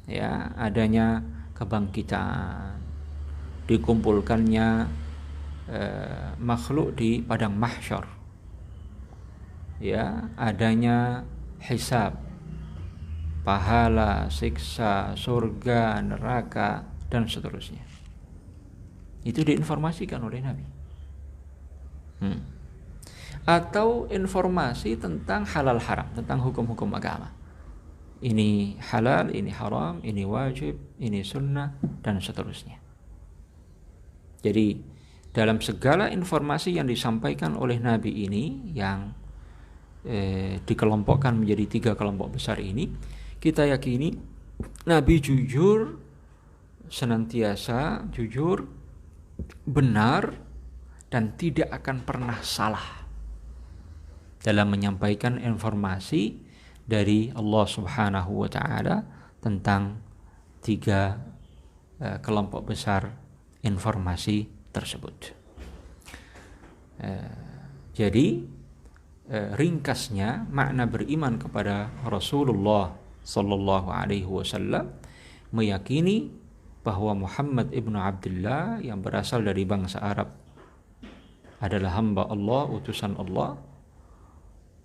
ya, adanya kebangkitan, dikumpulkannya makhluk di padang mahsyar, ya, adanya hisab, pahala, siksa, surga, neraka, dan seterusnya. Itu diinformasikan oleh Nabi. Atau informasi tentang halal haram, tentang hukum-hukum agama. Ini halal, ini haram, ini wajib, ini sunnah, dan seterusnya. Jadi dalam segala informasi yang disampaikan oleh Nabi ini, yang dikelompokkan menjadi 3 kelompok besar ini, kita yakini Nabi jujur, senantiasa jujur, benar, dan tidak akan pernah salah dalam menyampaikan informasi dari Allah Subhanahu wa taala tentang 3 kelompok besar informasi tersebut. Jadi ringkasnya makna beriman kepada Rasulullah sallallahu alaihi wasallam meyakini bahwa Muhammad ibnu Abdullah yang berasal dari bangsa Arab adalah hamba Allah, utusan Allah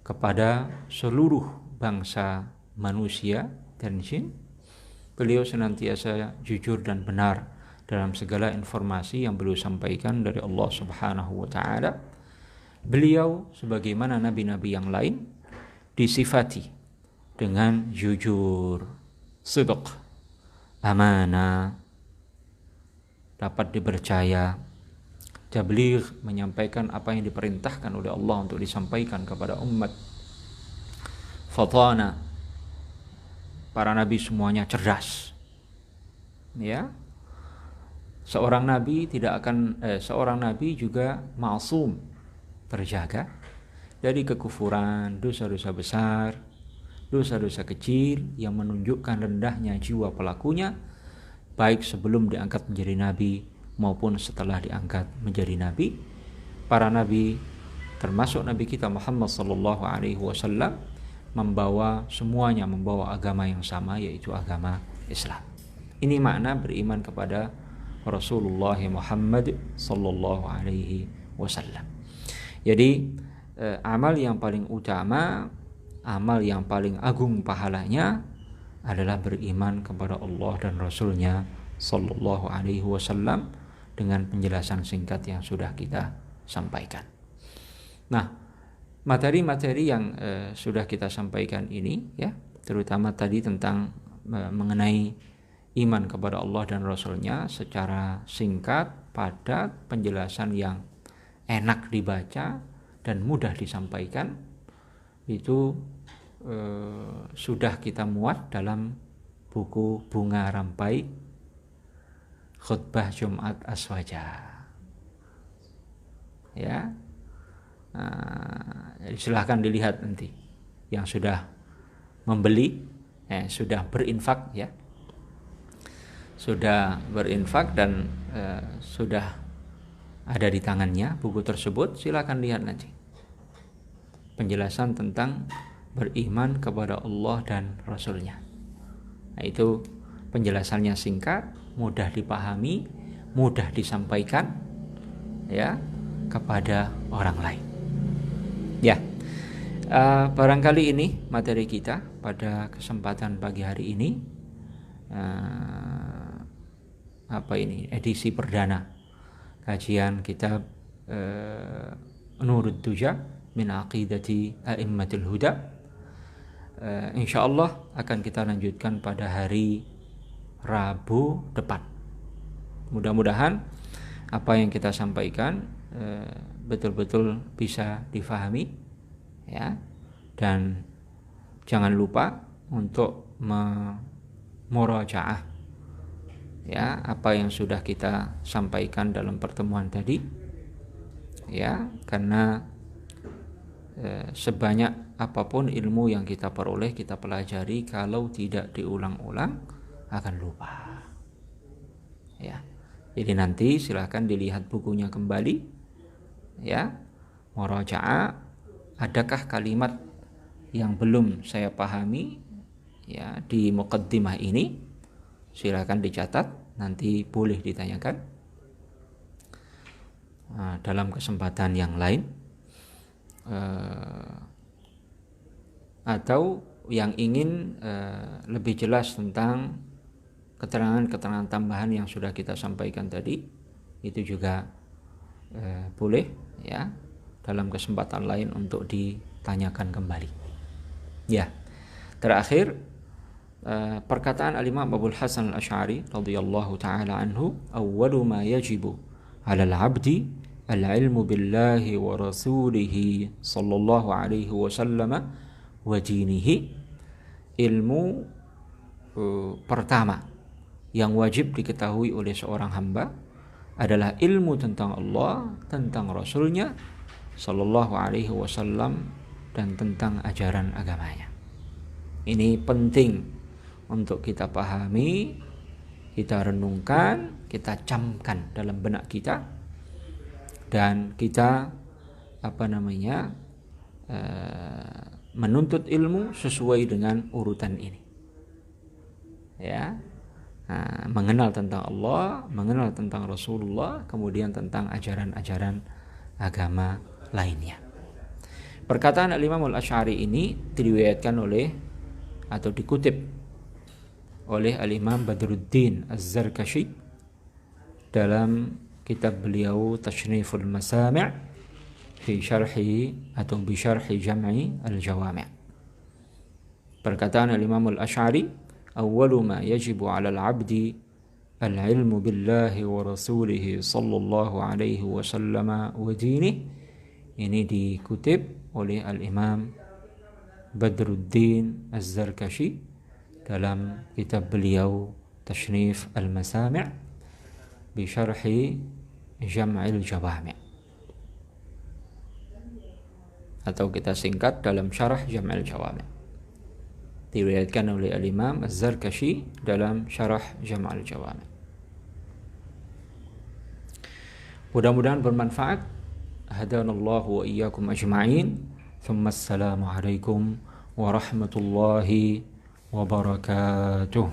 kepada seluruh bangsa manusia dan jin. Beliau senantiasa jujur dan benar dalam segala informasi yang beliau sampaikan dari Allah Subhanahu wa taala. Beliau sebagaimana nabi-nabi yang lain disifati dengan jujur, sidq, amanah, dapat dipercaya, tabligh, menyampaikan apa yang diperintahkan oleh Allah untuk disampaikan kepada umat. Fatana, para nabi semuanya cerdas. Ya. Seorang nabi juga ma'sum, terjaga dari kekufuran, dosa-dosa besar, dosa-dosa kecil yang menunjukkan rendahnya jiwa pelakunya, baik sebelum diangkat menjadi nabi maupun setelah diangkat menjadi nabi. Para nabi, termasuk nabi kita Muhammad sallallahu alaihi wasallam, membawa agama yang sama, yaitu agama Islam. Ini makna beriman kepada Rasulullah Muhammad sallallahu alaihi wasallam. Jadi amal yang paling utama, amal yang paling agung pahalanya adalah beriman kepada Allah dan Rasulnya sallallahu alaihi wasallam dengan penjelasan singkat yang sudah kita sampaikan. Nah, materi-materi yang sudah kita sampaikan ini, ya, terutama tadi tentang mengenai iman kepada Allah dan Rasulnya secara singkat, padat, penjelasan yang enak dibaca dan mudah disampaikan, itu sudah kita muat dalam buku Bunga Rampai Khutbah Jumat Aswaja. Ya, silahkan dilihat nanti yang sudah membeli, sudah berinfak ya, sudah berinfak dan sudah ada di tangannya buku tersebut, silahkan lihat nanti penjelasan tentang beriman kepada Allah dan Rasulnya. Nah, itu penjelasannya singkat, mudah dipahami, mudah disampaikan ya kepada orang lain. Ya, barangkali ini materi kita pada kesempatan pagi hari ini. Edisi perdana kajian kitab Nurud Duja min Aqidati A'immatul Huda. Insyaallah akan kita lanjutkan pada hari Rabu depan. Mudah-mudahan apa yang kita sampaikan betul-betul bisa difahami ya, dan jangan lupa untuk murajaah ya apa yang sudah kita sampaikan dalam pertemuan tadi ya, karena sebanyak apapun ilmu yang kita peroleh, kita pelajari, kalau tidak diulang-ulang akan lupa ya. Jadi nanti silahkan dilihat bukunya kembali ya, murajaah, adakah kalimat yang belum saya pahami ya di muqaddimah ini, silahkan dicatat, nanti boleh ditanyakan dalam kesempatan yang lain, atau yang ingin lebih jelas tentang keterangan-keterangan tambahan yang sudah kita sampaikan tadi, itu juga boleh ya dalam kesempatan lain untuk ditanyakan kembali. Ya, terakhir perkataan al-Imam Abul Hasan al-Asy'ari radhiyallahu ta'ala anhu, awwalu ma yajibu 'ala al-'abdi al-'ilmu billahi wa rasulihi sallallahu alaihi wasallam wa dinihi. Ilmu pertama yang wajib diketahui oleh seorang hamba adalah ilmu tentang Allah, tentang Rasulnya sallallahu alaihi wasallam, dan tentang ajaran agamanya. Ini penting untuk kita pahami, kita renungkan, kita camkan dalam benak kita, dan kita menuntut ilmu sesuai dengan urutan ini ya. Mengenal tentang Allah, mengenal tentang Rasulullah, kemudian tentang ajaran-ajaran agama lainnya. Perkataan al-Imam al-Asy'ari ini diriwayatkan oleh atau dikutip oleh al-Imam Badruddin Az-Zarkashi dalam kitab beliau Tashniful Masami' fi syarhi atau bi syarhi Jam'i al-Jawami'. Perkataan al-Imam al-Asy'ari, awwalu ma yajibu 'ala al-'abdi al-'ilmu billahi wa rasulihi sallallahu alaihi wasallam wa dinihi. Ini dikutip oleh al-Imam Badruddin Az-Zarkashi dalam kitab beliau Tashnif al-Masami' bi syarhi Jam'il Jawami', atau kita singkat dalam syarah Jam'il Jawami'. Diriwayatkan oleh al-Imam Az-Zarkashi dalam syarah Jam'il Jawami'. Mudah-mudahan bermanfaat. Hadanallahu wa iyyakum ajma'in. Thumma assalamu alaikum warahmatullahi wabarakatuh.